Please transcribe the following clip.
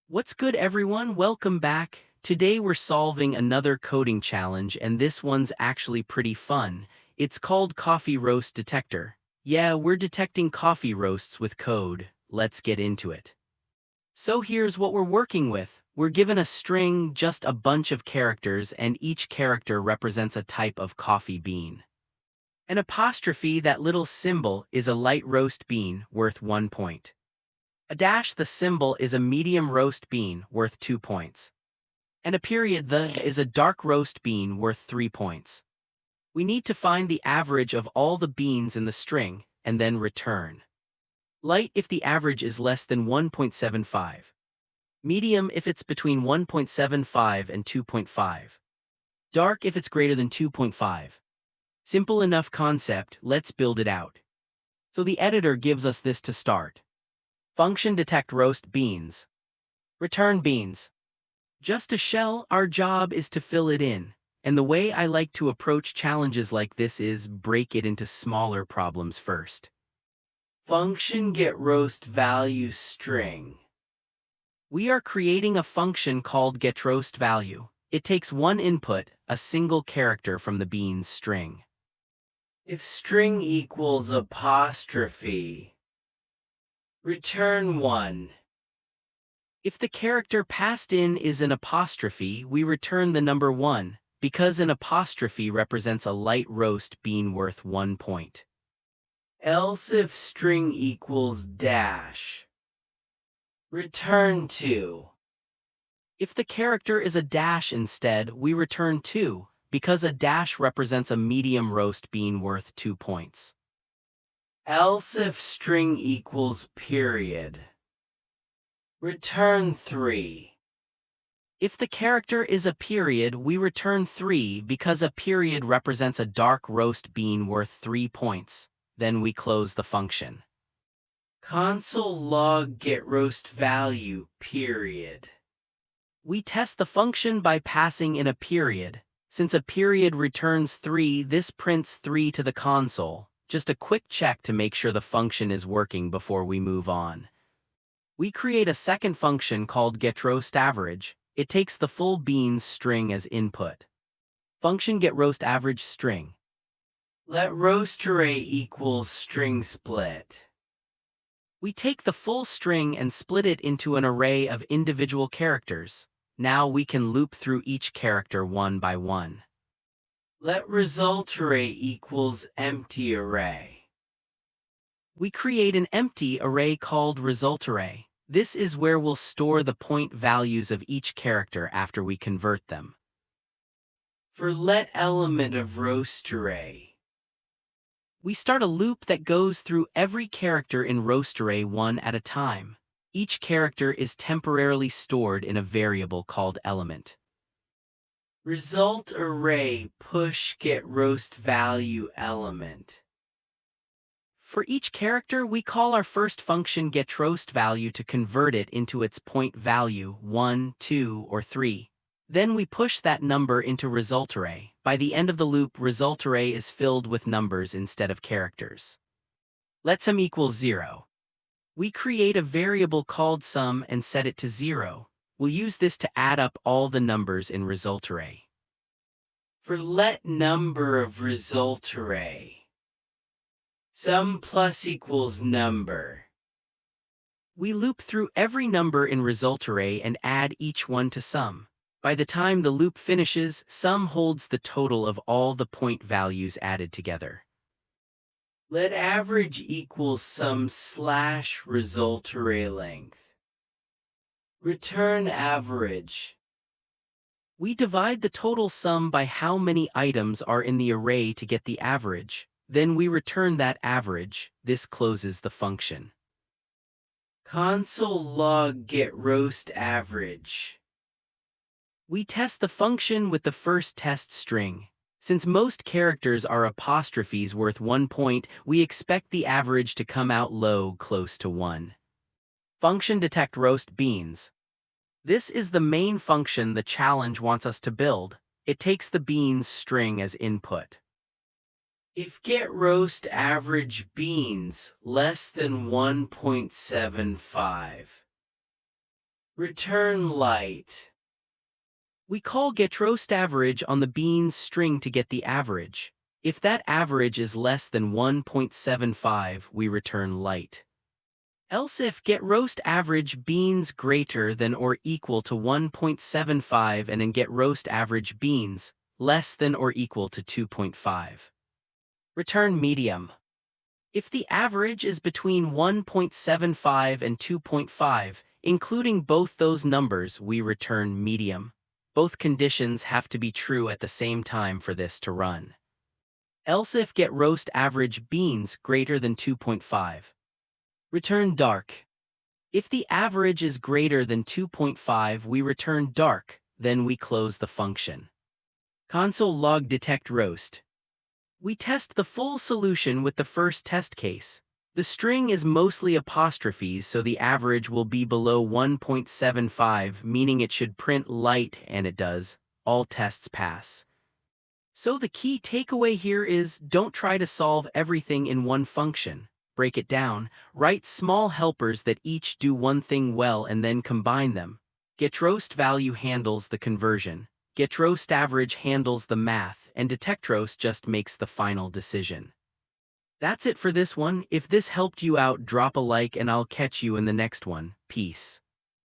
What's good, everyone? Welcome back. Today we're solving another coding challenge, and this one's actually pretty fun. It's called Coffee Roast Detector. Yeah, we're detecting coffee roasts with code. Let's get into it. So here's what we're working with. We're given a string, just a bunch of characters, and each character represents a type of coffee bean. An apostrophe, that little symbol, is a light roast bean worth 1 point. A dash, the symbol, is a medium roast bean worth 2 points. And a period, the, is a dark roast bean worth 3 points. We need to find the average of all the beans in the string, and then return. Light if the average is less than 1.75. Medium if it's between 1.75 and 2.5. Dark if it's greater than 2.5. Simple enough concept, let's build it out. So the editor gives us this to start. Function detect roast beans. Return beans. Just a shell, our job is to fill it in. And the way I like to approach challenges like this is break it into smaller problems first. Function get roast value string. We are creating a function called getRoastValue. It takes one input, a single character from the beans string. If string equals apostrophe, return 1. If the character passed in is an apostrophe, we return the number 1, because an apostrophe represents a light roast bean worth 1 point. Else if string equals dash, return 2. If the character is a dash instead, we return 2, because a dash represents a medium roast bean worth 2 points. Else if string equals period, return 3. If the character is a period, we return 3 because a period represents a dark roast bean worth 3 points. Then we close the function. Console log getRoastValue period. We test the function by passing in a period. Since a period returns 3, this prints 3 to the console. Just a quick check to make sure the function is working before we move on. We create a second function called getRoastAverage. It takes the full beans string as input. Function getRoastAverage string. Let roastArray equals string split. We take the full string and split it into an array of individual characters. Now we can loop through each character one by one. Let resultArray equals empty array. We create an empty array called resultArray. This is where we'll store the point values of each character after we convert them. For let element of roastArray, we start a loop that goes through every character in roastArray one at a time. Each character is temporarily stored in a variable called element. ResultArray push getRoastValue element. For each character, we call our first function getRoastValue to convert it into its point value 1, 2, or 3. Then we push that number into resultArray. By the end of the loop, resultArray is filled with numbers instead of characters. Let sum equals 0. We create a variable called sum and set it to 0. We'll use this to add up all the numbers in resultArray. For let number of resultArray, sum plus equals number. We loop through every number in resultArray and add each one to sum. By the time the loop finishes, sum holds the total of all the point values added together. Let average equals sum slash resultArray length. Return average. We divide the total sum by how many items are in the array to get the average. Then we return that average. This closes the function. Console log getRoastAverage. We test the function with the first test string. Since most characters are apostrophes worth 1 point, we expect the average to come out low, close to 1. Function detect roast beans. This is the main function the challenge wants us to build. It takes the beans string as input. If getRoastAverage beans less than 1.75, Return light. We call getRoastAverage on the beans string to get the average. If that average is less than 1.75, we return light. Else if getRoastAverage beans greater than or equal to 1.75 and in getRoastAverage beans less than or equal to 2.5. Return medium. If the average is between 1.75 and 2.5, including both those numbers, we return medium. Both conditions have to be true at the same time for this to run. Else if getRoastAverage beans greater than 2.5. Return dark. If the average is greater than 2.5, we return dark, then we close the function. Console log detect roast. We test the full solution with the first test case. The string is mostly apostrophes, so the average will be below 1.75, meaning it should print light, and it does. All tests pass. So the key takeaway here is don't try to solve everything in one function. Break it down, write small helpers that each do one thing well and then combine them. getRoastValue handles the conversion. getRoastAverage handles the math, and detectRoast just makes the final decision. That's it for this one. If this helped you out, drop a like and I'll catch you in the next one. Peace.